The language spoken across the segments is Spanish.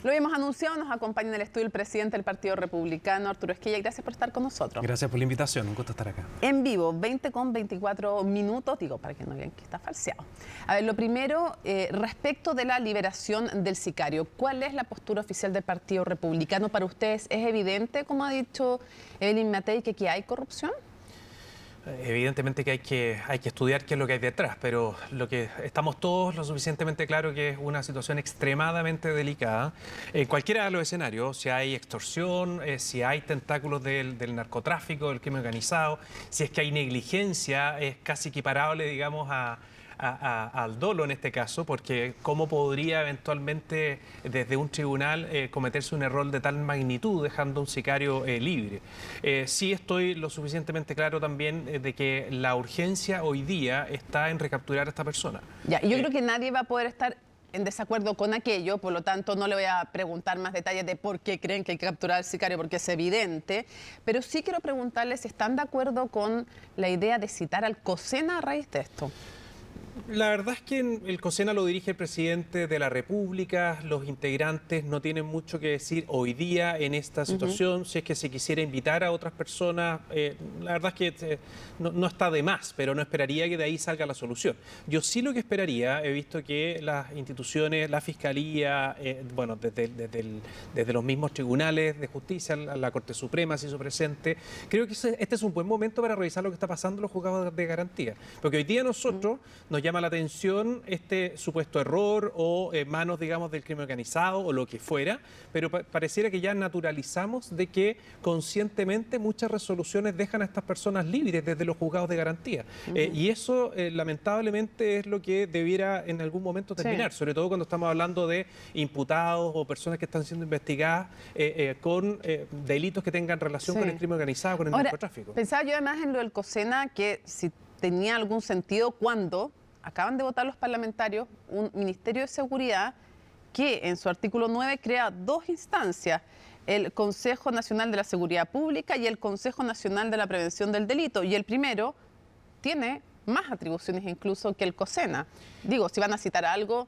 Lo habíamos anunciado, nos acompaña en el estudio el presidente del Partido Republicano, Arturo Esquella. Gracias por estar con nosotros. Gracias por la invitación, un gusto estar acá. En vivo, 20:24 minutos, digo, para que no vean que está falseado. A ver, lo primero, respecto de la liberación del sicario, ¿cuál es la postura oficial del Partido Republicano? Para ustedes, ¿es evidente, como ha dicho Evelyn Matei, que aquí hay corrupción? Evidentemente que hay que estudiar qué es lo que hay detrás, pero lo que estamos todos lo suficientemente claro que es una situación extremadamente delicada. En cualquiera de los escenarios, si hay extorsión, si hay tentáculos del narcotráfico, del crimen organizado, si es que hay negligencia, es casi equiparable, digamos, al dolo en este caso, porque cómo podría eventualmente desde un tribunal cometerse un error de tal magnitud dejando a un sicario libre. Sí estoy lo suficientemente claro también de que la urgencia hoy día está en recapturar a esta persona. Ya, y yo creo que nadie va a poder estar en desacuerdo con aquello, por lo tanto no le voy a preguntar más detalles de por qué creen que hay que capturar al sicario, porque es evidente, pero sí quiero preguntarles si están de acuerdo con la idea de citar al COSENA a raíz de esto. La verdad es que el COSENA lo dirige el presidente de la República, los integrantes no tienen mucho que decir hoy día en esta situación. Si es que se quisiera invitar a otras personas, la verdad es que no está de más, pero no esperaría que de ahí salga la solución. Yo sí lo que esperaría, he visto que las instituciones, la Fiscalía, bueno, desde los mismos tribunales de justicia, la Corte Suprema se hizo presente, creo que este es un buen momento para revisar lo que está pasando en los juzgados de garantía, porque hoy día nosotros nos llama la atención este supuesto error o manos, digamos, del crimen organizado o lo que fuera, pero pareciera que ya naturalizamos de que conscientemente muchas resoluciones dejan a estas personas libres desde los juzgados de garantía. Y eso, lamentablemente, es lo que debiera en algún momento terminar, sobre todo cuando estamos hablando de imputados o personas que están siendo investigadas con delitos que tengan relación con el crimen organizado, con el narcotráfico. Pensaba yo además en lo del COSENA, que si tenía algún sentido cuando acaban de votar los parlamentarios un Ministerio de Seguridad que en su artículo 9 crea dos instancias, el Consejo Nacional de la Seguridad Pública y el Consejo Nacional de la Prevención del Delito. Y el primero tiene más atribuciones incluso que el COSENA. Digo, si van a citar algo,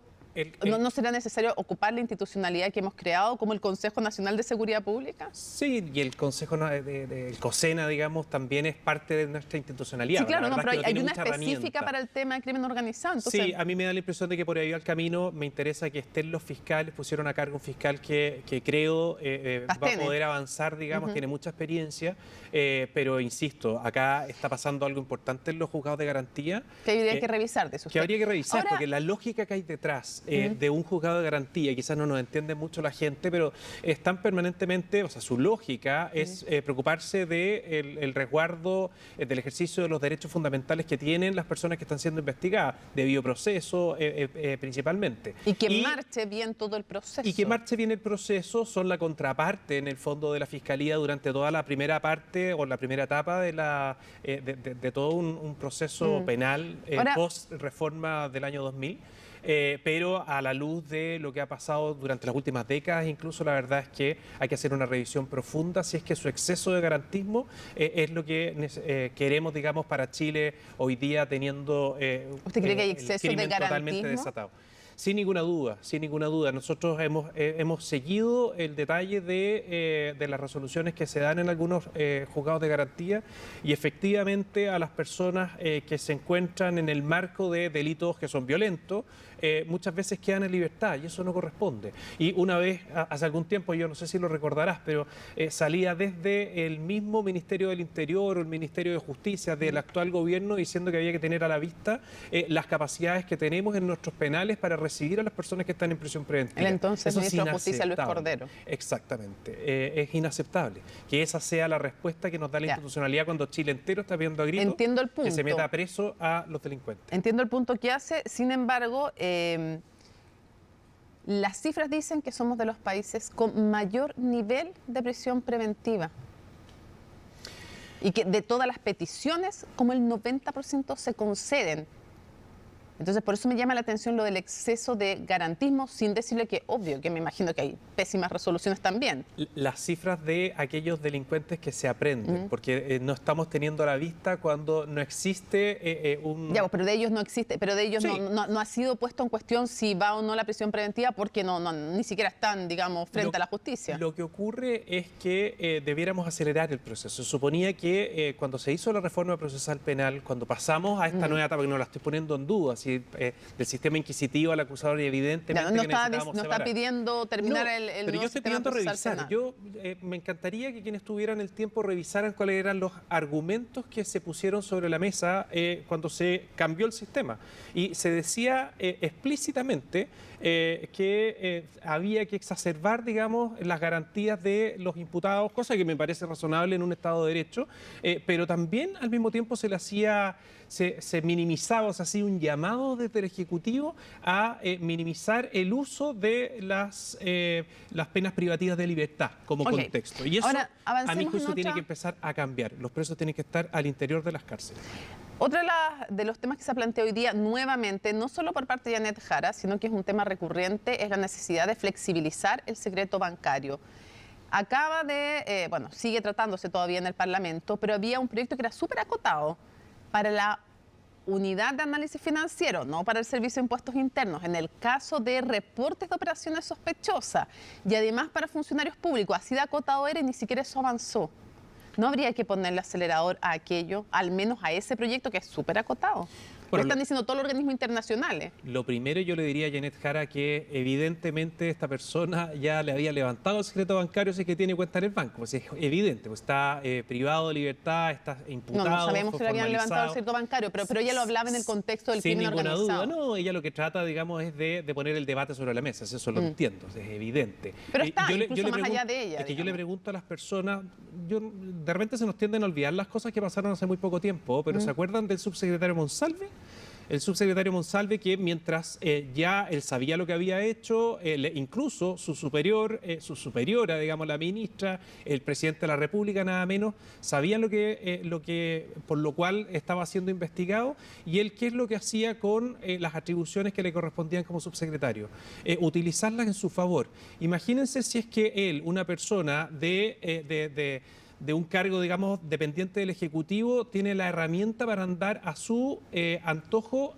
¿no será necesario ocupar la institucionalidad que hemos creado como el Consejo Nacional de Seguridad Pública? Sí, y el Consejo el COSENA, digamos, también es parte de nuestra institucionalidad. Sí, claro, no, pero hay una específica para el tema del crimen organizado. Entonces... Sí, a mí me da la impresión de que por ahí al camino me interesa que estén los fiscales, pusieron a cargo un fiscal que creo va a poder avanzar, digamos, tiene mucha experiencia, pero insisto, acá está pasando algo importante en los juzgados de garantía. Que habría que revisar de eso. Que habría que revisar, porque la lógica que hay detrás de un juzgado de garantía, quizás no nos entiende mucho la gente, pero están permanentemente, o sea, su lógica es preocuparse del resguardo, del ejercicio de los derechos fundamentales que tienen las personas que están siendo investigadas, de bioproceso principalmente. Y que marche bien todo el proceso. Y que marche bien el proceso, son la contraparte en el fondo de la Fiscalía durante toda la primera parte o la primera etapa de todo un proceso penal post-reforma del año 2000. Pero a la luz de lo que ha pasado durante las últimas décadas, incluso la verdad es que hay que hacer una revisión profunda si es que su exceso de garantismo es lo que queremos, digamos, para Chile hoy día teniendo ¿Usted cree que hay exceso de garantismo totalmente desatado? Sin ninguna duda, sin ninguna duda. Nosotros hemos seguido el detalle de las resoluciones que se dan en algunos juzgados de garantía y efectivamente a las personas que se encuentran en el marco de delitos que son violentos, muchas veces quedan en libertad y eso no corresponde. Y una vez, hace algún tiempo, yo no sé si lo recordarás, pero salía desde el mismo Ministerio del Interior o el Ministerio de Justicia del actual gobierno diciendo que había que tener a la vista las capacidades que tenemos en nuestros penales para recibir a las personas que están en prisión preventiva. El entonces ministro de Justicia, Luis Cordero. Exactamente. Es inaceptable que esa sea la respuesta que nos da la institucionalidad cuando Chile entero está viendo a gritos que se meta preso a los delincuentes. Entiendo el punto que hace, sin embargo, las cifras dicen que somos de los países con mayor nivel de prisión preventiva. Y que de todas las peticiones, como el 90% se conceden. Entonces, por eso me llama la atención lo del exceso de garantismo, sin decirle que, obvio, que me imagino que hay pésimas resoluciones también. Las cifras de aquellos delincuentes que se aprenden, porque no estamos teniendo a la vista cuando no existe un... Ya, pues, pero de ellos no existe, pero de ellos Sí. no ha sido puesto en cuestión si va o no la prisión preventiva, porque ni siquiera están, digamos, frente a la justicia. Lo que ocurre es que debiéramos acelerar el proceso. Se suponía que cuando se hizo la reforma procesal penal, cuando pasamos a esta nueva etapa, que no la estoy poniendo en duda, del sistema inquisitivo al acusador, y evidentemente No que necesitábamos está separar. pidiendo terminar el Pero nuevo yo estoy sistema pidiendo procesal revisar. penal. Yo me encantaría que quienes tuvieran el tiempo revisaran cuáles eran los argumentos que se pusieron sobre la mesa cuando se cambió el sistema. Y se decía explícitamente que había que exacerbar, digamos, las garantías de los imputados, cosa que me parece razonable en un Estado de Derecho, pero también al mismo tiempo se le hacía... Se minimizaba, o sea, hacía un llamado desde el Ejecutivo a minimizar el uso de las penas privativas de libertad como contexto. Y eso, ahora, a mi juicio, tiene que empezar a cambiar. Los presos tienen que estar al interior de las cárceles. Otra de los temas que se plantea hoy día nuevamente, no solo por parte de Janet Jara, sino que es un tema recurrente, es la necesidad de flexibilizar el secreto bancario. Acaba de, sigue tratándose todavía en el Parlamento, pero había un proyecto que era súper acotado para la unidad de análisis financiero, no para el Servicio de Impuestos Internos, en el caso de reportes de operaciones sospechosas y además para funcionarios públicos. Así de acotado era y ni siquiera eso avanzó. ¿No habría que ponerle acelerador a aquello, al menos a ese proyecto que es súper acotado? Lo están diciendo todos los organismos internacionales. Lo primero, yo le diría a Janet Jara que evidentemente esta persona ya le había levantado el secreto bancario, si es que tiene cuenta en el banco. Pues es evidente, pues está privado de libertad, está imputado. No sabemos si le habían levantado el secreto bancario, pero ella lo hablaba en el contexto del crimen organizado. Sin ninguna duda, no, ella lo que trata, digamos, es de poner el debate sobre la mesa, eso lo entiendo, es evidente. Pero está, incluso más allá de ella. Es que yo le pregunto a las personas, de repente se nos tienden a olvidar las cosas que pasaron hace muy poco tiempo, pero ¿se acuerdan del subsecretario Monsalve? El subsecretario Monsalve, que mientras ya él sabía lo que había hecho, incluso su superiora, digamos, la ministra, el presidente de la República, nada menos, sabían por lo cual estaba siendo investigado, y él qué es lo que hacía con las atribuciones que le correspondían como subsecretario, utilizarlas en su favor. Imagínense si es que él, una persona de un cargo, digamos, dependiente del Ejecutivo, tiene la herramienta para andar a su antojo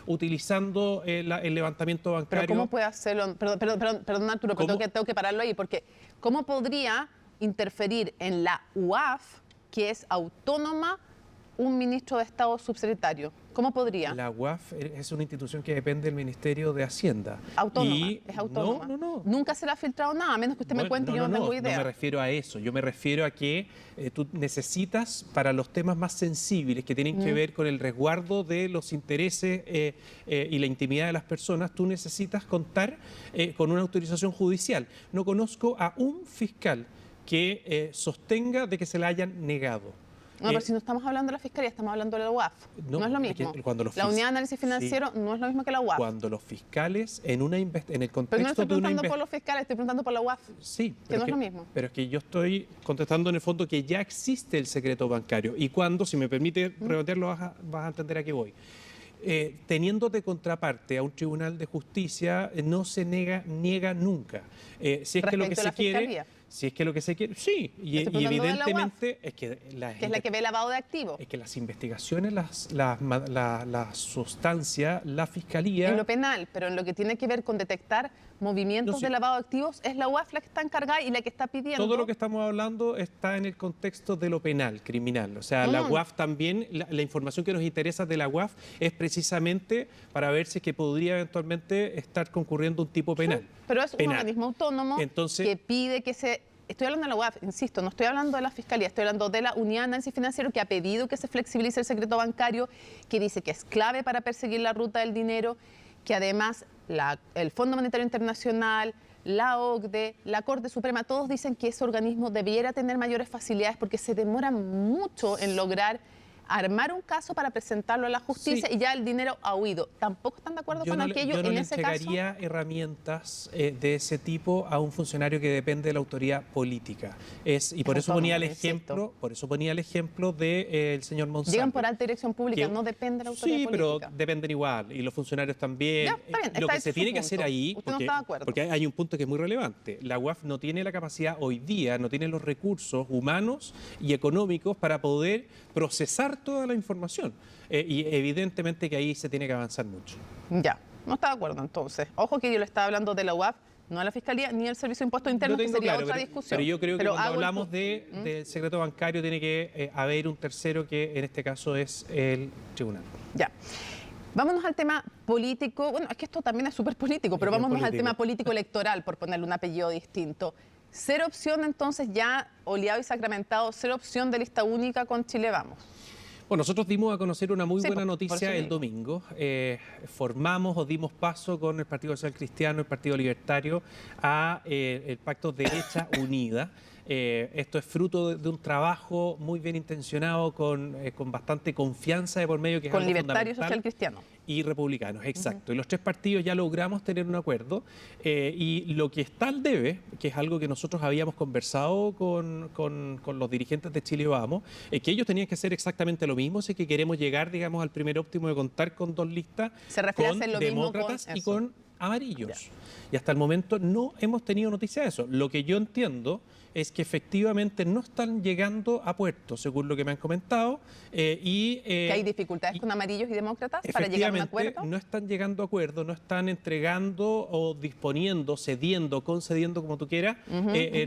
utilizando el levantamiento bancario. Pero ¿cómo puede hacerlo? Perdón, Arturo, pero tengo que pararlo ahí, porque ¿cómo podría interferir en la UAF, que es autónoma, un ministro de Estado subsecretario? ¿Cómo podría? La UAF es una institución que depende del Ministerio de Hacienda. Autónoma, es autónoma. No. Nunca se le ha filtrado nada, a menos que usted me cuente, yo no tengo idea. No me refiero a eso, yo me refiero a que tú necesitas, para los temas más sensibles que tienen que ver con el resguardo de los intereses y la intimidad de las personas, tú necesitas contar con una autorización judicial. No conozco a un fiscal que sostenga de que se la hayan negado. No, pero si no estamos hablando de la Fiscalía, estamos hablando de la UAF. No es lo mismo. La Unidad de Análisis Financiero no es lo mismo que la UAF. Cuando los fiscales, en el contexto de una Pero no estoy preguntando por los fiscales, estoy preguntando por la UAF. Sí. Que no es lo mismo. Pero es que yo estoy contestando en el fondo que ya existe el secreto bancario. Y cuando, si me permite redondearlo, vas a entender a qué voy. Teniendo de contraparte a un tribunal de justicia, no se niega nunca. Si es que lo que se quiere... Si es que lo que se quiere, sí, y evidentemente es que que es la que ve el lavado de activos. Es que las investigaciones, la sustancia, la fiscalía... En lo penal, pero en lo que tiene que ver con detectar movimientos de lavado de activos, es la UAF la que está encargada y la que está pidiendo... Todo lo que estamos hablando está en el contexto de lo penal, criminal. O sea, la UAF también, la información que nos interesa de la UAF es precisamente para ver si es que podría eventualmente estar concurriendo un tipo penal. Pero es un organismo autónomo que pide que se... Estoy hablando de la UAF, insisto, no estoy hablando de la Fiscalía, estoy hablando de la Unidad de Análisis Financiero, que ha pedido que se flexibilice el secreto bancario, que dice que es clave para perseguir la ruta del dinero, que además el Fondo Monetario Internacional, la OCDE, la Corte Suprema, todos dicen que ese organismo debiera tener mayores facilidades porque se demora mucho en lograr armar un caso para presentarlo a la justicia y ya el dinero ha huido. ¿Tampoco están de acuerdo con aquello yo no en le ese caso? entregaría herramientas de ese tipo a un funcionario que depende de la autoridad política. Y por eso ponía el ejemplo, del señor Monsalve. Llegan por alta dirección pública, no depende de la autoridad política. Sí, pero dependen igual, y los funcionarios también. Ya, está bien, Lo que se tiene que hacer ahí, usted no está de acuerdo. porque hay un punto que es muy relevante. La UAF no tiene la capacidad hoy día, no tiene los recursos humanos y económicos para poder procesar toda la información. Y evidentemente que ahí se tiene que avanzar mucho. Ya, no está de acuerdo entonces. Ojo que yo le estaba hablando de la UAF, no a la Fiscalía ni al Servicio de Impuestos Internos, que sería otra discusión. Pero yo creo que cuando hablamos del secreto bancario tiene que haber un tercero, que en este caso es el tribunal. Ya. Vámonos al tema político. Bueno, es que esto también es súper político, pero vámonos al tema político electoral, por ponerle un apellido distinto. Cero opción, entonces, ya oleado y sacramentado, cero opción de lista única con Chile Vamos. Bueno, nosotros dimos a conocer una muy buena noticia el domingo. Formamos o dimos paso con el Partido Social Cristiano, el Partido Libertario, a el Pacto Derecha Unida. Esto es fruto de un trabajo muy bien intencionado, con bastante confianza de por medio, que es con algo Libertario, fundamental. Social Cristiano. Y Republicanos, exacto. Y los tres partidos ya logramos tener un acuerdo. Y lo que está al debe, que es algo que nosotros habíamos conversado con los dirigentes de Chile Vamos, es que ellos tenían que hacer exactamente lo mismo, si es que queremos llegar, digamos, al primer óptimo de contar con dos listas, con demócratas y con amarillos. Y hasta el momento no hemos tenido noticia de eso. Lo que yo entiendo es que efectivamente no están llegando a puerto, según lo que me han comentado. ¿Que hay dificultades con amarillos y demócratas para llegar a un acuerdo? No están llegando a acuerdo, no están entregando o disponiendo, cediendo, concediendo, como tú quieras,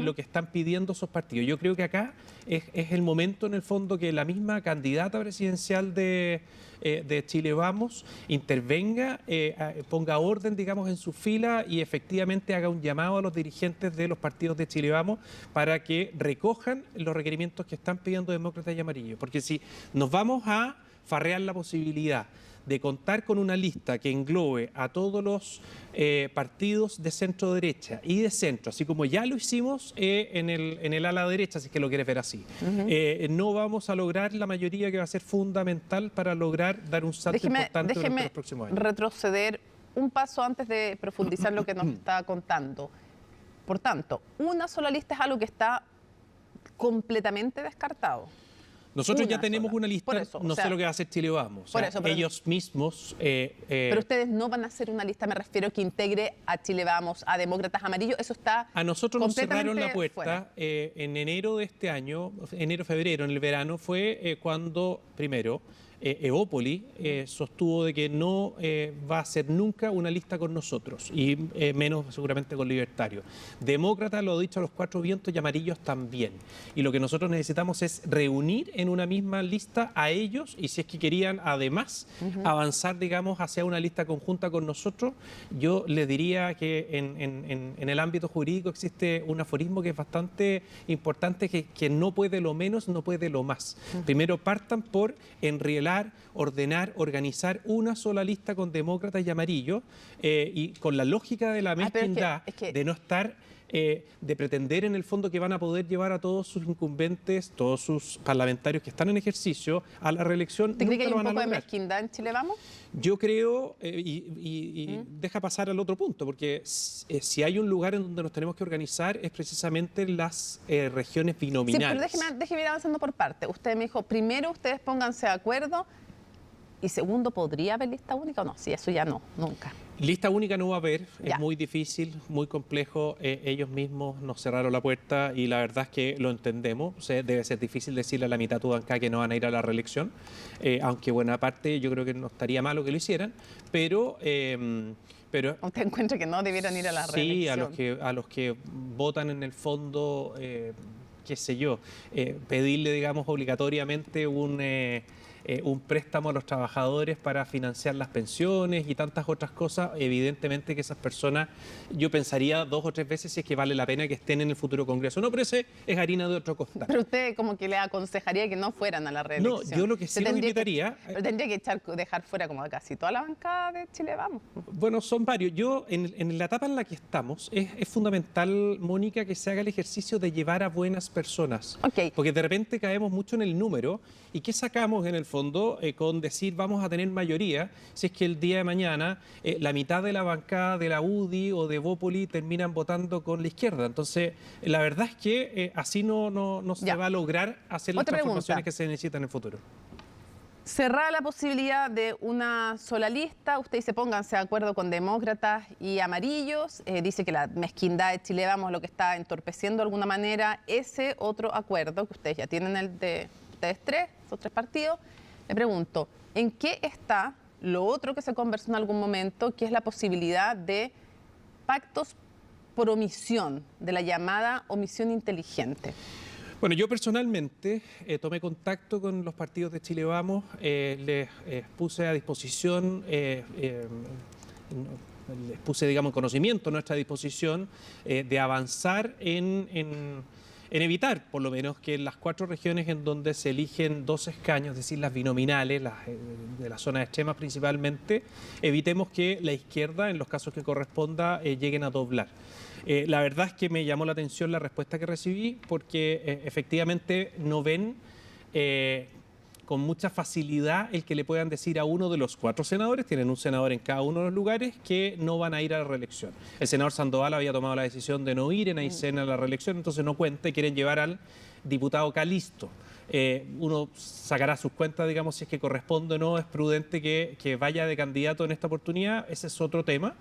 lo que están pidiendo esos partidos. Yo creo que acá es el momento, en el fondo, que la misma candidata presidencial de Chile Vamos intervenga, ponga orden, digamos, en su fila y efectivamente haga un llamado a los dirigentes de los partidos de Chile Vamos para que recojan los requerimientos que están pidiendo demócratas y amarillos. Porque si nos vamos a farrear la posibilidad de contar con una lista que englobe a todos los partidos de centro derecha y de centro, así como ya lo hicimos en el ala derecha, si es que lo quieres ver así, no vamos a lograr la mayoría, que va a ser fundamental para lograr dar un salto importante durante los próximos años. Retroceder un paso antes de profundizar lo que nos está contando. Por tanto, una sola lista es algo que está completamente descartado. Nosotros ya tenemos una lista, no sé lo que va a hacer Chile Vamos. Ellos mismos... pero ustedes no van a hacer una lista, me refiero, que integre a Chile Vamos, a Demócratas Amarillos, eso está a nosotros nos cerraron la puerta fuera. En enero de este año, enero-febrero, en el verano, fue cuando, primero, Evópoli sostuvo de que no va a hacer nunca una lista con nosotros, y menos seguramente con Libertario. Demócrata lo ha dicho a los cuatro vientos, y amarillos también. Y lo que nosotros necesitamos es reunir en una misma lista a ellos, y si es que querían además avanzar, digamos, hacia una lista conjunta con nosotros, yo les diría que en el ámbito jurídico existe un aforismo que es bastante importante, que no puede lo menos, no puede lo más. Primero partan por enrielar, ordenar, organizar una sola lista con demócratas y amarillos, y con la lógica de la mezquindad, de no estar, de pretender en el fondo que van a poder llevar a todos sus incumbentes, todos sus parlamentarios que están en ejercicio, a la reelección. ¿Te crees que hay un poco de mezquindad en Chile Vamos? Yo creo, deja pasar al otro punto, porque si hay un lugar en donde nos tenemos que organizar es precisamente las regiones binominales. Sí, pero déjeme ir avanzando por parte. Usted me dijo, primero ustedes pónganse de acuerdo, y segundo, ¿podría haber lista única o no? Sí, eso ya no, nunca. Lista única no va a haber, es muy difícil, muy complejo. Ellos mismos nos cerraron la puerta y la verdad es que lo entendemos. O sea, debe ser difícil decirle a la mitad Tudanca que no van a ir a la reelección, aunque buena parte yo creo que no estaría malo que lo hicieran, pero ¿usted encuentra que no debieran ir a la reelección? Sí, a los que votan en el fondo, qué sé yo, pedirle, digamos, obligatoriamente un préstamo a los trabajadores para financiar las pensiones y tantas otras cosas. Evidentemente que esas personas, yo pensaría 2 o 3 veces si es que vale la pena que estén en el futuro Congreso. No, pero ese es harina de otro costal. Pero usted como que le aconsejaría que no fueran a la reelección. No, yo lo que sí lo invitaría... Pero tendría que dejar fuera como casi toda la bancada de Chile Vamos. Bueno, son varios. Yo, en la etapa en la que estamos, es fundamental, Mónica, que se haga el ejercicio de llevar a buenas personas. Porque de repente caemos mucho en el número, y ¿qué sacamos en el fondo, con decir vamos a tener mayoría si es que el día de mañana la mitad de la bancada de la UDI o de Bópoli terminan votando con la izquierda. Entonces, la verdad es que así no se va a lograr hacer las transformaciones que se necesitan en el futuro. Cerrada la posibilidad de una sola lista, usted dice pónganse de acuerdo con demócratas y amarillos, dice que la mezquindad de Chile Vamos lo que está entorpeciendo de alguna manera ese otro acuerdo que ustedes ya tienen, el de ustedes tres, esos tres partidos. Le pregunto, ¿en qué está lo otro que se conversó en algún momento, que es la posibilidad de pactos por omisión, de la llamada omisión inteligente? Bueno, yo personalmente tomé contacto con los partidos de Chile Vamos, les puse a disposición, les puse, digamos, en conocimiento nuestra disposición de avanzar en evitar, por lo menos, que en las 4 regiones en donde se eligen 2 escaños, es decir, las binominales, de la zona extrema principalmente, evitemos que la izquierda, en los casos que corresponda, lleguen a doblar. La verdad es que me llamó la atención la respuesta que recibí porque efectivamente no ven con mucha facilidad el que le puedan decir a uno de los 4 senadores, tienen un senador en cada uno de los lugares, que no van a ir a la reelección. El senador Sandoval había tomado la decisión de no ir en Aysén a la reelección, entonces no cuenta y quieren llevar al diputado Calisto. Uno sacará sus cuentas, digamos, si es que corresponde o no, es prudente que vaya de candidato en esta oportunidad, ese es otro tema,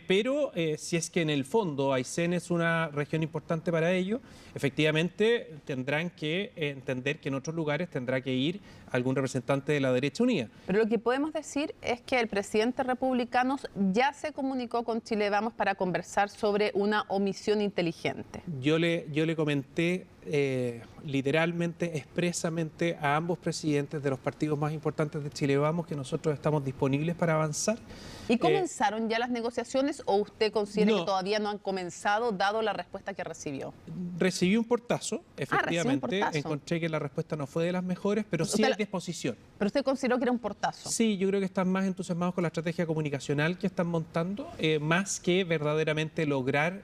pero si es que en el fondo Aysén es una región importante para ello, efectivamente tendrán que entender que en otros lugares tendrá que ir algún representante de la derecha unida. Pero lo que podemos decir es que el presidente republicano ya se comunicó con Chile Vamos para conversar sobre una omisión inteligente. Yo le comenté literalmente, expresamente a ambos presidentes de los partidos más importantes de Chile Vamos que nosotros estamos disponibles para avanzar. ¿Y comenzaron ya las negociaciones o usted considera que todavía no han comenzado, dado la respuesta que recibió? Recibí un portazo, efectivamente. Un portazo. Encontré que la respuesta no fue de las mejores, pero sí hay disposición. ¿Pero usted consideró que era un portazo? Sí, yo creo que están más entusiasmados con la estrategia comunicacional que están montando, más que verdaderamente lograr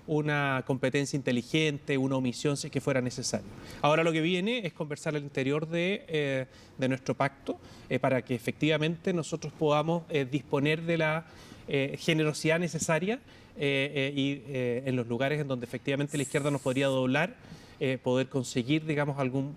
una competencia inteligente, una omisión si es que fuera necesario. Ahora lo que viene es conversar al interior de nuestro pacto para que efectivamente nosotros podamos disponer de la generosidad necesaria y en los lugares en donde efectivamente la izquierda nos podría doblar, poder conseguir, digamos, algún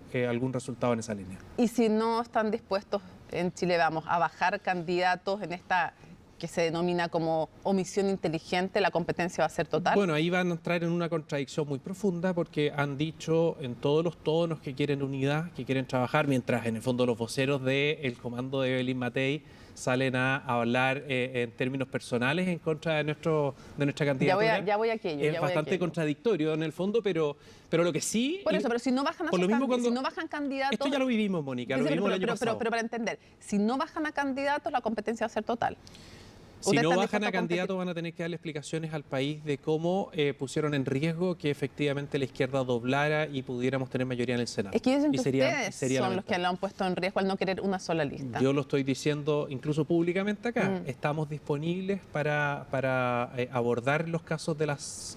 resultado en esa línea. Y si no están dispuestos en Chile Vamos a bajar candidatos en esta que se denomina como omisión inteligente, ¿la competencia va a ser total? Bueno, ahí van a entrar en una contradicción muy profunda porque han dicho en todos los tonos que quieren unidad, que quieren trabajar, mientras en el fondo los voceros del comando de Evelyn Matei salen a hablar en términos personales en contra de nuestra candidatura. Ya voy a aquello. Es bastante contradictorio en el fondo, pero lo que sí... Por eso, pero si no bajan, si no bajan candidatos... Esto ya lo vivimos, Mónica, lo vivimos el año pasado. Pero para entender, si no bajan a candidatos, la competencia va a ser total. Si no bajan a candidatos van a tener que darle explicaciones al país de cómo pusieron en riesgo que efectivamente la izquierda doblara y pudiéramos tener mayoría en el Senado. Es que dicen que ustedes son los que lo han puesto en riesgo al no querer una sola lista. Yo lo estoy diciendo incluso públicamente acá. Estamos disponibles para abordar los casos de las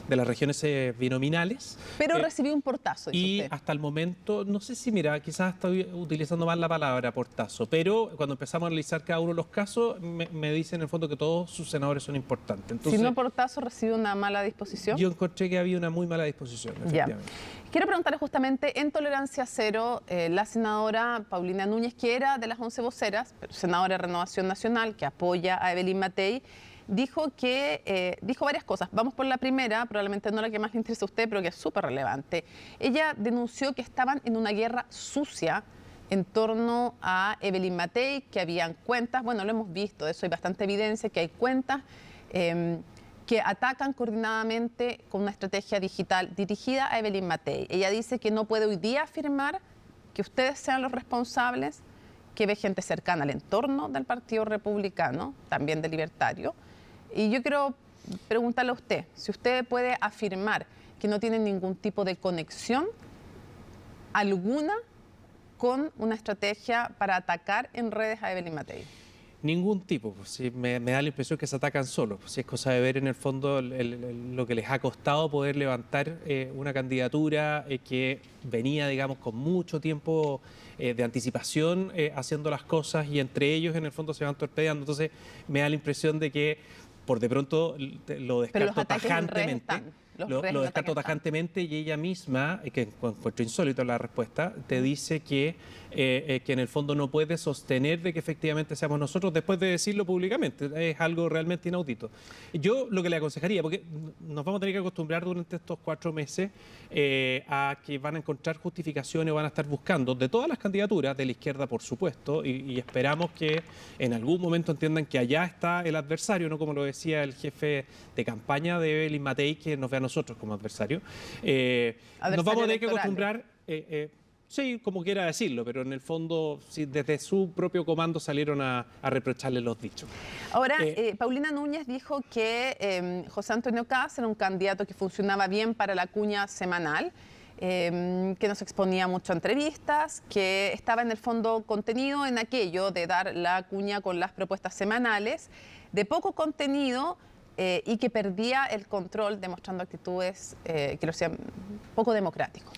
regiones binominales. Pero recibí un portazo, dice y usted. hasta el momento, no sé si, mira, quizás estoy utilizando mal la palabra portazo, pero cuando empezamos a analizar cada uno de los casos, me dicen en el fondo que todos sus senadores son importantes. Entonces, si no portazo, ¿recibe una mala disposición? Yo encontré que había una muy mala disposición, efectivamente. Ya. Quiero preguntarle justamente, en Tolerancia Cero, la senadora Paulina Núñez, que era de las 11 voceras, pero senadora de Renovación Nacional, que apoya a Evelyn Matei, dijo varias cosas. Vamos por la primera, probablemente no la que más le interesa a usted, pero que es súper relevante. Ella denunció que estaban en una guerra sucia en torno a Evelyn Matei, que habían cuentas, bueno, lo hemos visto, de eso hay bastante evidencia, que hay cuentas que atacan coordinadamente con una estrategia digital dirigida a Evelyn Matei. Ella dice que no puede hoy día afirmar que ustedes sean los responsables, que ve gente cercana al entorno del Partido Republicano, también del Libertario. Y yo quiero preguntarle a usted, si usted puede afirmar que no tienen ningún tipo de conexión alguna con una estrategia para atacar en redes a Evelyn Matei. Ningún tipo, pues, sí, me da la impresión que se atacan solos. Pues, sí, es cosa de ver en el fondo lo que les ha costado poder levantar una candidatura que venía, digamos, con mucho tiempo de anticipación haciendo las cosas y entre ellos en el fondo se van torpedeando. Entonces me da la impresión de que por de pronto lo descarto tajantemente. Lo descarto tajantemente y ella misma, que encuentro insólito la respuesta, te dice que en el fondo no puede sostener de que efectivamente seamos nosotros después de decirlo públicamente. Es algo realmente inaudito. Yo lo que le aconsejaría, porque nos vamos a tener que acostumbrar durante estos 4 meses a que van a encontrar justificaciones o van a estar buscando de todas las candidaturas, de la izquierda por supuesto, y esperamos que en algún momento entiendan que allá está el adversario, no como lo decía el jefe de campaña de Evelyn Matei, que nos ve a nosotros como adversario. Nos vamos a tener que acostumbrar, sí, como quiera decirlo, pero en el fondo sí, desde su propio comando salieron a reprocharle los dichos. Ahora, Paulina Núñez dijo que José Antonio Kast era un candidato que funcionaba bien para la cuña semanal, que nos exponía mucho a entrevistas, que estaba en el fondo contenido en aquello de dar la cuña con las propuestas semanales, de poco contenido y que perdía el control demostrando actitudes que lo hacían poco democráticos.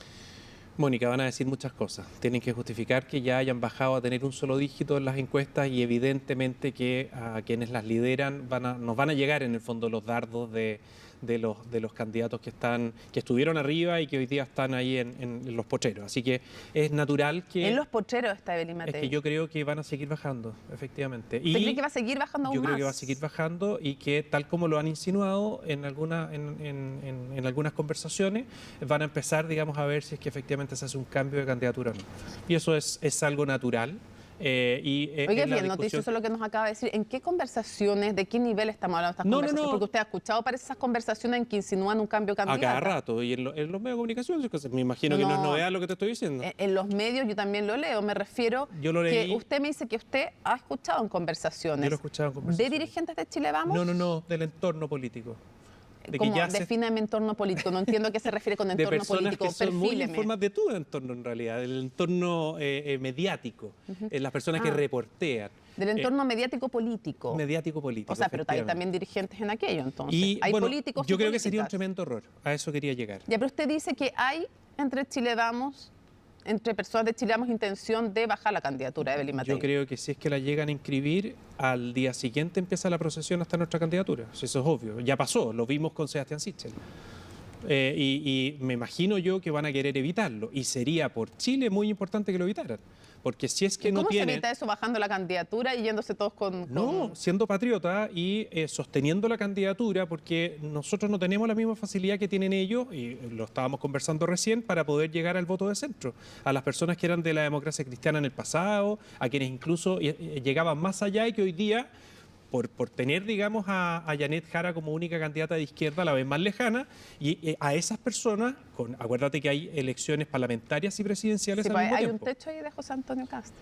Mónica, van a decir muchas cosas. Tienen que justificar que ya hayan bajado a tener un solo dígito en las encuestas y evidentemente que a quienes las lideran nos van a llegar en el fondo los dardos de los candidatos que estuvieron arriba y que hoy día están ahí en los pocheros. Así que es natural que... En los pocheros está Evelyn Matei. Es que yo creo que van a seguir bajando, efectivamente. ¿Usted cree que va a seguir bajando aún más? Yo creo que va a seguir bajando y que tal como lo han insinuado en algunas conversaciones, van a empezar, digamos, a ver si es que efectivamente se hace un cambio de candidatura o no. Y eso es algo natural. Oiga, bien noticioso lo que nos acaba de decir. ¿En qué conversaciones, de qué nivel estamos hablando de estas conversaciones? Porque usted ha escuchado, parece, esas conversaciones en que insinúan un cambio de candidato. A cada rato, y en los medios de comunicación, me imagino que no es novedad lo que te estoy diciendo. En los medios yo también lo leo, me refiero que usted me dice que usted ha escuchado en conversaciones. Yo lo he escuchado en conversaciones. ¿De dirigentes de Chile Vamos? No, del entorno político. ¿Cómo define mi entorno político? No entiendo a qué se refiere con entorno político. De personas que son muy informadas de tu entorno, en realidad, del entorno mediático, las personas que reportean. Del entorno mediático político. Mediático político. O sea, pero hay también dirigentes en aquello, entonces. Y, hay bueno, políticos. Yo creo que sería un tremendo error. A eso quería llegar. Ya, pero usted dice que hay entre Chile Vamos, entre personas de Chile Vamos, intención de bajar la candidatura de Evelyn Matei. Yo creo que si es que la llegan a inscribir, al día siguiente empieza la procesión hasta nuestra candidatura. Eso es obvio. Ya pasó, lo vimos con Sebastián Sichel. Y me imagino yo que van a querer evitarlo. Y sería por Chile muy importante que lo evitaran. Porque si es que no tienen... ¿Cómo se evita eso bajando la candidatura y yéndose todos con...? No, siendo patriota y sosteniendo la candidatura, porque nosotros no tenemos la misma facilidad que tienen ellos, y lo estábamos conversando recién, para poder llegar al voto de centro. A las personas que eran de la democracia cristiana en el pasado, a quienes incluso llegaban más allá y que hoy día... Por tener, digamos, a Janet Jara como única candidata de izquierda, la vez más lejana, y a esas personas, acuérdate que hay elecciones parlamentarias y presidenciales al mismo tiempo. ¿Hay un techo ahí de José Antonio Kast?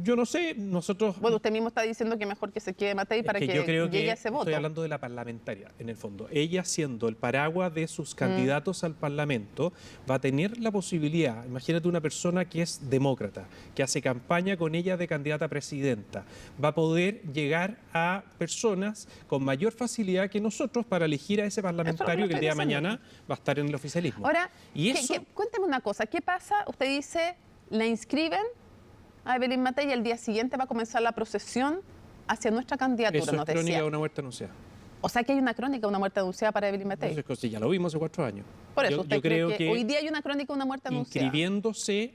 Yo no sé, nosotros... Bueno, usted mismo está diciendo que mejor que se quede Matei para que yo creo llegue a ese voto. Estoy hablando de la parlamentaria, en el fondo. Ella, siendo el paraguas de sus candidatos al Parlamento, va a tener la posibilidad, imagínate una persona que es demócrata, que hace campaña con ella de candidata a presidenta, va a poder llegar a personas con mayor facilidad que nosotros para elegir a ese parlamentario que el día de mañana va a estar en el oficialismo. Ahora, cuénteme una cosa, ¿qué pasa? Usted dice, la inscriben a Evelyn Matei y el día siguiente va a comenzar la procesión hacia nuestra candidatura. Eso es crónica de una muerte anunciada. O sea que hay una crónica de una muerte anunciada para Evelyn Matei. Eso es, ya lo vimos hace 4 años. Por eso, ¿usted cree que hoy día hay una crónica de una muerte anunciada? Inscribiéndose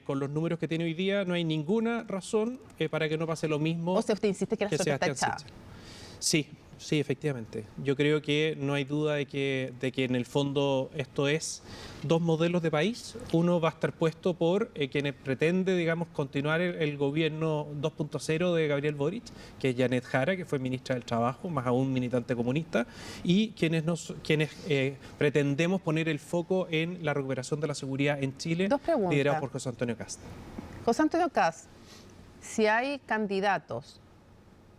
con los números que tiene hoy día, no hay ninguna razón para que no pase lo mismo. O sea, usted insiste que la suerte está echada. Sí, efectivamente. Yo creo que no hay duda de que en el fondo esto es 2 modelos de país. Uno va a estar puesto por quienes pretende, digamos, continuar el gobierno 2.0 de Gabriel Boric, que es Janet Jara, que fue ministra del Trabajo, más aún militante comunista, y quienes pretendemos poner el foco en la recuperación de la seguridad en Chile, liderado por José Antonio Kast. José Antonio Kast, si hay candidatos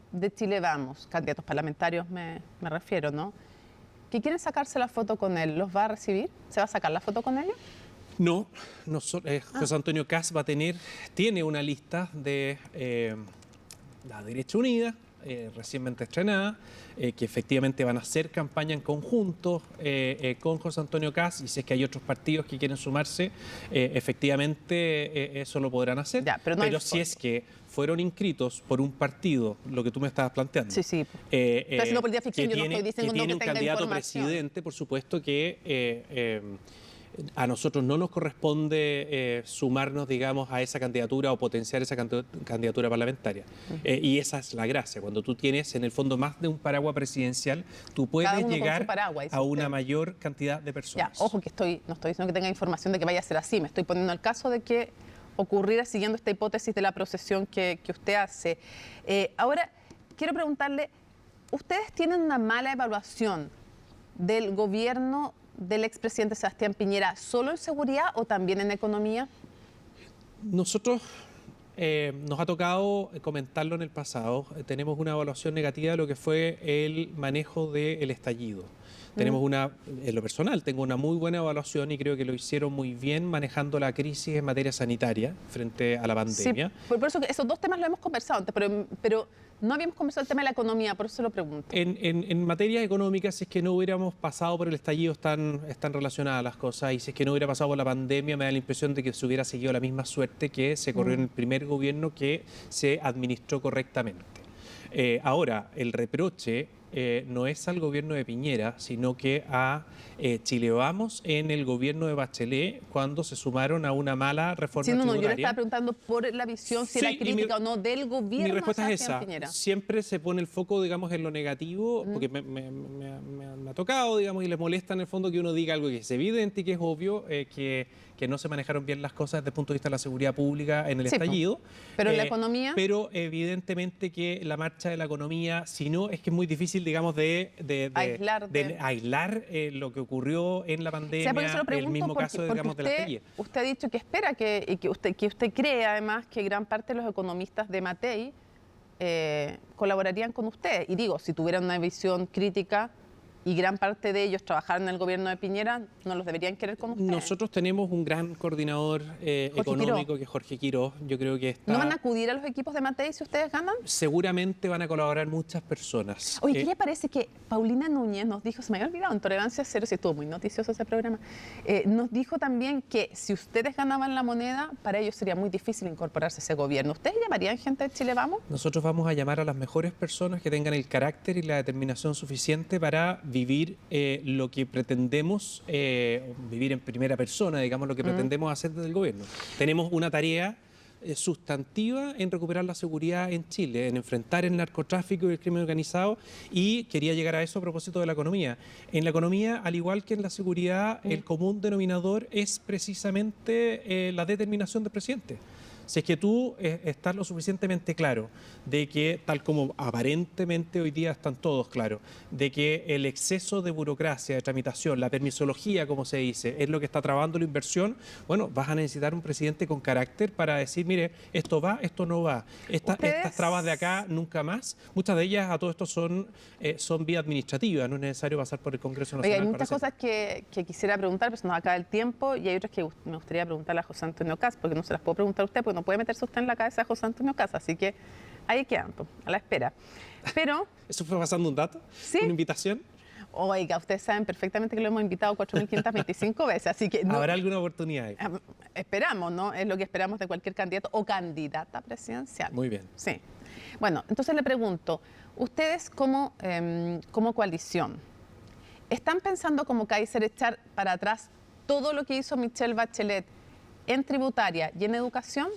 de Chile Vamos, candidatos parlamentarios me refiero, ¿no?, que quieren sacarse la foto con él, ¿los va a recibir? ¿Se va a sacar la foto con ellos? No, José Antonio Kast tiene una lista de la Derecha Unida, recientemente estrenada, que efectivamente van a hacer campaña en conjunto con José Antonio Kast, y si es que hay otros partidos que quieren sumarse, efectivamente eso lo podrán hacer. Ya, pero si es que fueron inscritos por un partido, lo que tú me estabas planteando, sí. Estoy haciendo política ficción, yo no estoy diciendo que tiene que un tenga candidato información. presidente, por supuesto que a nosotros no nos corresponde sumarnos, digamos, a esa candidatura o potenciar esa candidatura parlamentaria. Y esa es la gracia. Cuando tú tienes, en el fondo, más de un paraguas presidencial, tú puedes llegar a una mayor cantidad de personas. Ya, ojo que no estoy diciendo que tenga información de que vaya a ser así. Me estoy poniendo el caso de que ocurriera siguiendo esta hipótesis de la procesión que usted hace. Ahora, quiero preguntarle, ¿ustedes tienen una mala evaluación del gobierno del expresidente Sebastián Piñera solo en seguridad o también en economía? Nosotros nos ha tocado comentarlo en el pasado. Tenemos una evaluación negativa de lo que fue el manejo del estallido. Tenemos en lo personal, tengo una muy buena evaluación y creo que lo hicieron muy bien manejando la crisis en materia sanitaria frente a la pandemia. Sí, por eso que esos dos temas lo hemos conversado antes, pero no habíamos conversado el tema de la economía, por eso lo pregunto. En materia económica, si es que no hubiéramos pasado por el estallido, están relacionadas las cosas, y si es que no hubiera pasado por la pandemia, me da la impresión de que se hubiera seguido la misma suerte que se corrió en el primer gobierno, que se administró correctamente. Ahora, el reproche no es al gobierno de Piñera, sino que a Chile Vamos en el gobierno de Bachelet, cuando se sumaron a una mala reforma tributaria. Yo le estaba preguntando por la visión, si era crítica o no del gobierno. Mi respuesta es esa. Piñera. Siempre se pone el foco, digamos, en lo negativo, porque me ha tocado, digamos, y les molesta en el fondo que uno diga algo que es evidente y que es obvio, que no se manejaron bien las cosas desde el punto de vista de la seguridad pública en el estallido. Pero en la economía. Pero evidentemente que la marcha de la economía, si no, es que es muy difícil, digamos, de aislar lo que ocurrió en la pandemia, el mismo caso, digamos, de la calle. Usted ha dicho que espera que usted cree, además, que gran parte de los economistas de Matei colaborarían con usted. Y digo, si tuvieran una visión crítica y gran parte de ellos trabajaran en el gobierno de Piñera, ¿no los deberían querer con ustedes? Nosotros tenemos un gran coordinador económico, que es Jorge Quiroz. Yo creo que está... ¿No van a acudir a los equipos de Matei si ustedes ganan? Seguramente van a colaborar muchas personas. Oye, ¿qué le parece que Paulina Núñez nos dijo, se me había olvidado, en Tolerancia Cero, si estuvo muy noticioso ese programa, nos dijo también que si ustedes ganaban la moneda, para ellos sería muy difícil incorporarse a ese gobierno? ¿Ustedes llamarían gente de Chile Vamos? Nosotros vamos a llamar a las mejores personas que tengan el carácter y la determinación suficiente para vivir lo que pretendemos, vivir en primera persona, digamos, lo que pretendemos hacer desde el gobierno. Tenemos una tarea sustantiva en recuperar la seguridad en Chile, en enfrentar el narcotráfico y el crimen organizado, y quería llegar a eso a propósito de la economía. En la economía, al igual que en la seguridad, el común denominador es precisamente la determinación del presidente. Si es que tú estás lo suficientemente claro de que, tal como aparentemente hoy día están todos claros, de que el exceso de burocracia, de tramitación, la permisología, como se dice, es lo que está trabando la inversión, bueno, vas a necesitar un presidente con carácter para decir, mire, esto va, esto no va. Estas trabas de acá nunca más. Muchas de ellas, a todo esto, son vía administrativa, no es necesario pasar por el Congreso Nacional. Hay muchas cosas que quisiera preguntar, pero se nos acaba el tiempo, y hay otras que me gustaría preguntarle a José Antonio Kast, porque no se las puedo preguntar a usted, porque no puede meterse usted en la cabeza de José Antonio Kast, así que ahí quedan, a la espera. Pero... ¿Eso fue pasando un dato? ¿Sí? ¿Una invitación? Oiga, ustedes saben perfectamente que lo hemos invitado 4.525 veces, así que... ¿Habrá alguna oportunidad ahí? Esperamos, ¿no? Es lo que esperamos de cualquier candidato o candidata presidencial. Muy bien. Sí. Bueno, entonces le pregunto, ustedes como coalición, ¿están pensando como Kaiser echar para atrás todo lo que hizo Michelle Bachelet en tributaria y en educación?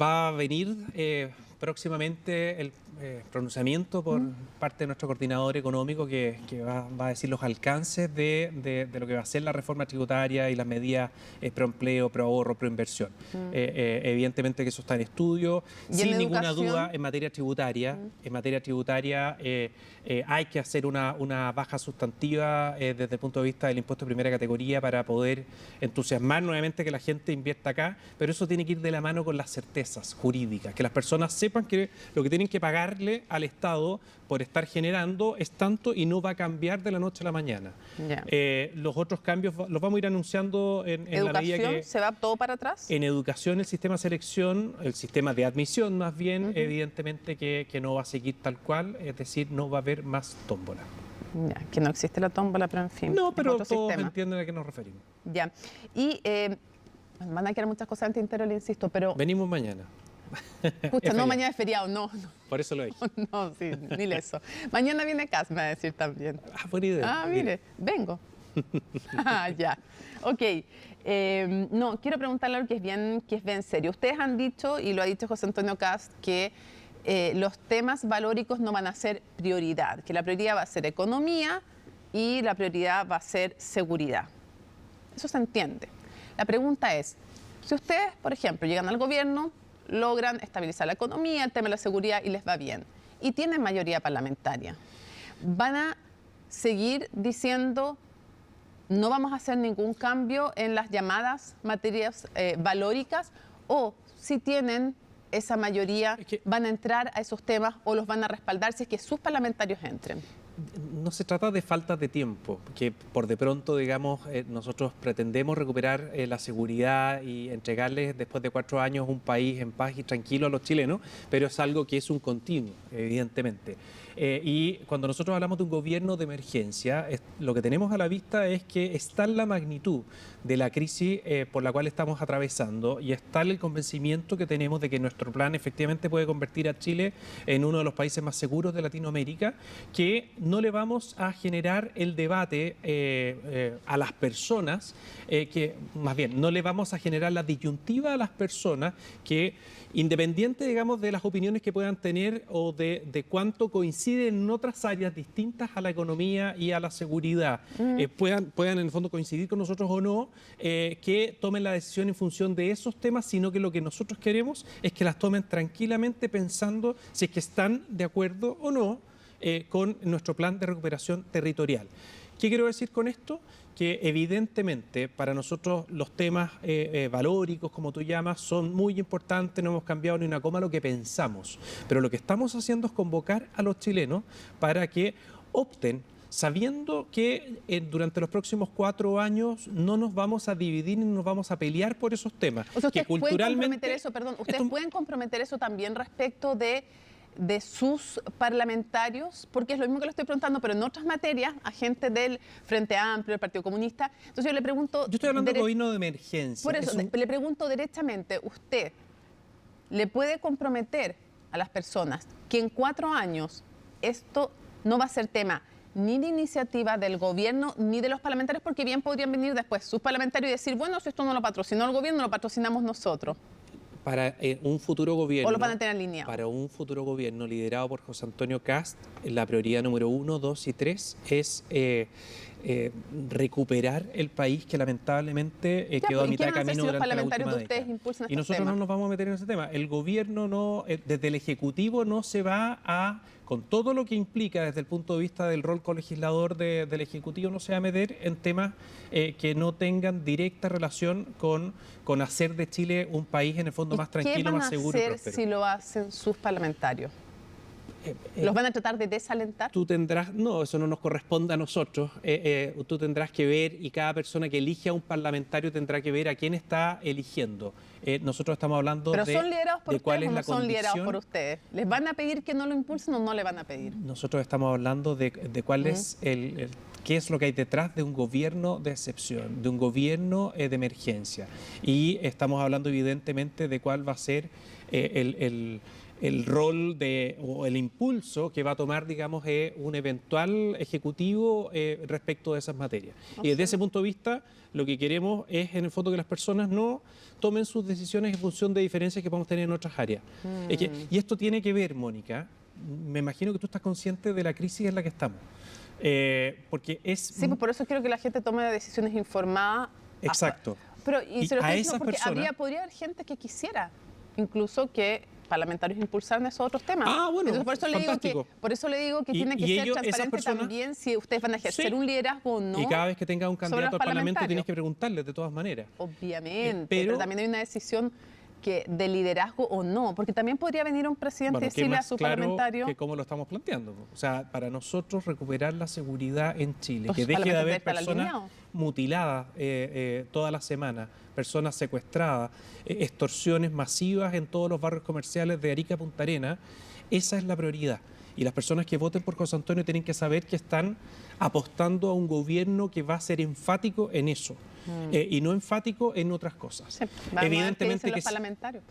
Va a venir próximamente el pronunciamiento por parte de nuestro coordinador económico que va a decir los alcances de lo que va a ser la reforma tributaria y las medidas pro empleo, pro ahorro, pro inversión. Evidentemente que eso está en estudio. Sin ninguna duda, en materia tributaria, hay que hacer una baja sustantiva desde el punto de vista del impuesto de primera categoría para poder entusiasmar nuevamente que la gente invierta acá, pero eso tiene que ir de la mano con las certezas jurídicas, que las personas sepan sepan que lo que tienen que pagarle al Estado por estar generando es tanto y no va a cambiar de la noche a la mañana. Ya. Los otros cambios los vamos a ir anunciando en la medida que... ¿Educación se va todo para atrás? En educación, el sistema de selección, el sistema de admisión más bien, evidentemente que no va a seguir tal cual, es decir, no va a haber más tómbola. Ya, que no existe la tómbola, pero en fin. No, es pero otro todos sistema. entienden a qué nos referimos. Ya. Y van a quedar muchas cosas en el tintero, le insisto, pero... Venimos mañana. Pucha, Es no, feriado. mañana es feriado, no. Por eso lo dije. No, sí, ni eso. Mañana viene Cas, me va a decir también. Ah, buena idea. Ah, mire, vengo. Ah, ya. Ok. No, quiero preguntarle algo que es bien serio. Ustedes han dicho, y lo ha dicho José Antonio Cast, que los temas valóricos no van a ser prioridad, que la prioridad va a ser economía y la prioridad va a ser seguridad. Eso se entiende. La pregunta es, si ustedes, por ejemplo, llegan al gobierno, logran estabilizar la economía, el tema de la seguridad y les va bien, y tienen mayoría parlamentaria, ¿van a seguir diciendo no vamos a hacer ningún cambio en las llamadas materias valóricas, o si tienen esa mayoría van a entrar a esos temas o los van a respaldar si es que sus parlamentarios entren? No se trata de falta de tiempo, que por de pronto, digamos, nosotros pretendemos recuperar la seguridad y entregarles después de 4 años un país en paz y tranquilo a los chilenos, pero es algo que es un continuo, evidentemente. Y cuando nosotros hablamos de un gobierno de emergencia, lo que tenemos a la vista es que está la magnitud de la crisis por la cual estamos atravesando y está el convencimiento que tenemos de que nuestro plan efectivamente puede convertir a Chile en uno de los países más seguros de Latinoamérica, que no le vamos a generar el debate a las personas, que más bien no le vamos a generar la disyuntiva a las personas que, independiente, digamos, de las opiniones que puedan tener o de cuánto coinciden en otras áreas distintas a la economía y a la seguridad, puedan en el fondo coincidir con nosotros o no, que tomen la decisión en función de esos temas, sino que lo que nosotros queremos es que las tomen tranquilamente pensando si es que están de acuerdo o no con nuestro plan de recuperación territorial. ¿Qué quiero decir con esto? Que evidentemente para nosotros los temas valóricos, como tú llamas, son muy importantes, no hemos cambiado ni una coma lo que pensamos, pero lo que estamos haciendo es convocar a los chilenos para que opten, sabiendo que durante los próximos 4 años no nos vamos a dividir ni nos vamos a pelear por esos temas. O sea, que ustedes pueden culturalmente comprometer eso, perdón, ustedes pueden comprometer eso también respecto de sus parlamentarios, porque es lo mismo que le estoy preguntando, pero en otras materias, a gente del Frente Amplio, del Partido Comunista. Entonces yo le pregunto... Yo estoy hablando de gobierno de emergencia. Por eso, le pregunto derechamente, ¿usted le puede comprometer a las personas que en 4 años esto no va a ser tema ni de iniciativa del gobierno ni de los parlamentarios, porque bien podrían venir después sus parlamentarios y decir, bueno, si esto no lo patrocinó el gobierno, lo patrocinamos nosotros? Para un futuro gobierno, ¿O los van a tener alineados? Para un futuro gobierno liderado por José Antonio Cast, la prioridad número 1, 2 y 3 es recuperar el país que lamentablemente quedó a mitad de camino durante la última década. Y nosotros no nos vamos a meter en ese tema. El gobierno no, desde el Ejecutivo no se va a, con todo lo que implica desde el punto de vista del rol colegislador del Ejecutivo, no se va a meter en temas que no tengan directa relación con hacer de Chile un país en el fondo más tranquilo, más seguro y próspero. ¿Qué van a hacer si lo hacen sus parlamentarios? ¿Los van a tratar de desalentar? Tú tendrás, no, eso no nos corresponde a nosotros. Tú tendrás que ver, y cada persona que elige a un parlamentario tendrá que ver a quién está eligiendo. Nosotros estamos hablando ¿Pero son liderados por de cuál ustedes es o la no son liderados condición. por ustedes? ¿Les van a pedir que no lo impulsen o no le van a pedir? Nosotros estamos hablando de cuál es qué es lo que hay detrás de un gobierno de excepción, de un gobierno de emergencia. Y estamos hablando evidentemente de cuál va a ser el rol o el impulso que va a tomar, digamos, un eventual ejecutivo respecto de esas materias. Y desde ese punto de vista, lo que queremos es, en el fondo, que las personas no tomen sus decisiones en función de diferencias que podemos tener en otras áreas. Y esto tiene que ver, Mónica, me imagino que tú estás consciente de la crisis en la que estamos. Porque es... Sí, pues por eso quiero que la gente tome decisiones informadas. Exacto. Pero, y se lo estoy diciendo porque personas... podría haber gente que quisiera, incluso que parlamentarios impulsaran esos otros temas. Ah, bueno, entonces, por eso le digo que tiene que ser transparente también si ustedes van a ejercer un liderazgo o no. Y cada vez que tenga un candidato al Parlamento tienes que preguntarle de todas maneras. Obviamente, pero también hay una decisión que de liderazgo o no, porque también podría venir un presidente y decirle a su parlamentario que cómo lo estamos planteando. O sea, para nosotros recuperar la seguridad en Chile, Los que deje de haber parlamentarios están personas mutiladas toda la semana, personas secuestradas, extorsiones masivas en todos los barrios comerciales de Arica a Punta Arenas, esa es la prioridad. Y las personas que voten por José Antonio tienen que saber que están apostando a un gobierno que va a ser enfático en eso y no enfático en otras cosas. Sí, evidentemente que los parlamentarios.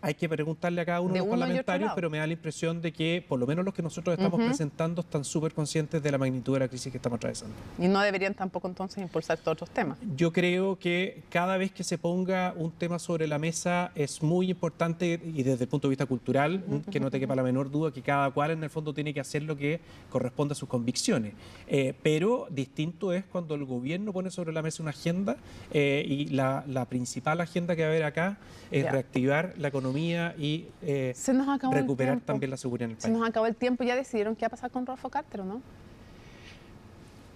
Hay que preguntarle a cada uno de los parlamentarios, pero me da la impresión de que por lo menos los que nosotros estamos presentando están súper conscientes de la magnitud de la crisis que estamos atravesando. Y no deberían tampoco entonces impulsar todos otros temas. Yo creo que cada vez que se ponga un tema sobre la mesa es muy importante, y desde el punto de vista cultural, que no te quepa la menor duda que cada cual en el fondo tiene que hacer lo que corresponde a sus convicciones. Pero distinto es cuando el gobierno pone sobre la mesa una agenda y la principal agenda que va a haber acá es reactivar la economía y recuperar también la seguridad en el país. Se nos acabó el tiempo. ¿Ya decidieron qué va a pasar con Rodolfo Carter o no?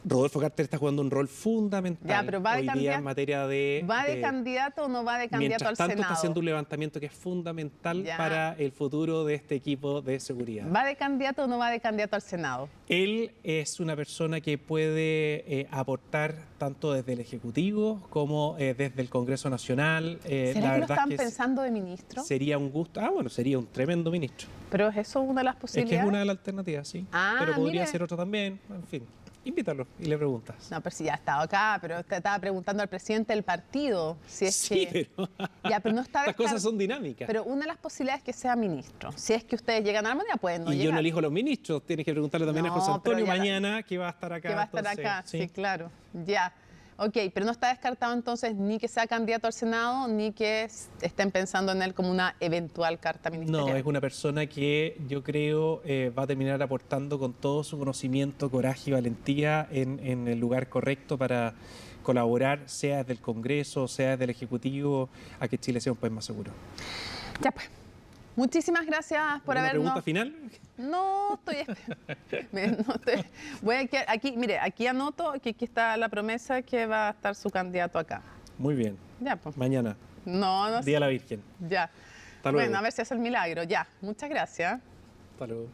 Rodolfo Carter está jugando un rol fundamental pero ¿va de hoy día en materia de... ¿Va de candidato o no va de candidato al Senado? Mientras tanto está haciendo un levantamiento que es fundamental para el futuro de este equipo de seguridad. ¿Va de candidato o no va de candidato al Senado? Él es una persona que puede aportar tanto desde el Ejecutivo como desde el Congreso Nacional. ¿Será que lo están pensando de ministro? Sería un gusto. Bueno, sería un tremendo ministro. ¿Pero es eso una de las posibilidades? Es que es una de las alternativas, sí. Pero podría ser otro también, en fin. Invítalo y le preguntas. No, pero si ya ha estado acá, pero te estaba preguntando al presidente del partido. Si es pero... Ya, pero no está Estas cosas son dinámicas. Pero una de las posibilidades es que sea ministro. Si es que ustedes llegan a la armonía, pueden no llegar. Yo no elijo a los ministros. Tienes que preguntarle también a José Antonio mañana, que va a estar acá. Que va a estar acá, sí, claro. Ya. Ok, pero no está descartado entonces ni que sea candidato al Senado, ni que estén pensando en él como una eventual carta ministerial. No, es una persona que yo creo va a terminar aportando con todo su conocimiento, coraje y valentía en el lugar correcto para colaborar, sea desde el Congreso, sea desde el Ejecutivo, a que Chile sea un país más seguro. Ya pues. Muchísimas gracias por habernos... ¿Una pregunta final? No, voy a quedar aquí, mire, aquí anoto que aquí está la promesa que va a estar su candidato acá. Muy bien. Ya, pues. Mañana. No Día de la Virgen. Ya. Hasta luego. Bueno, a ver si hace el milagro. Ya. Muchas gracias. Hasta luego.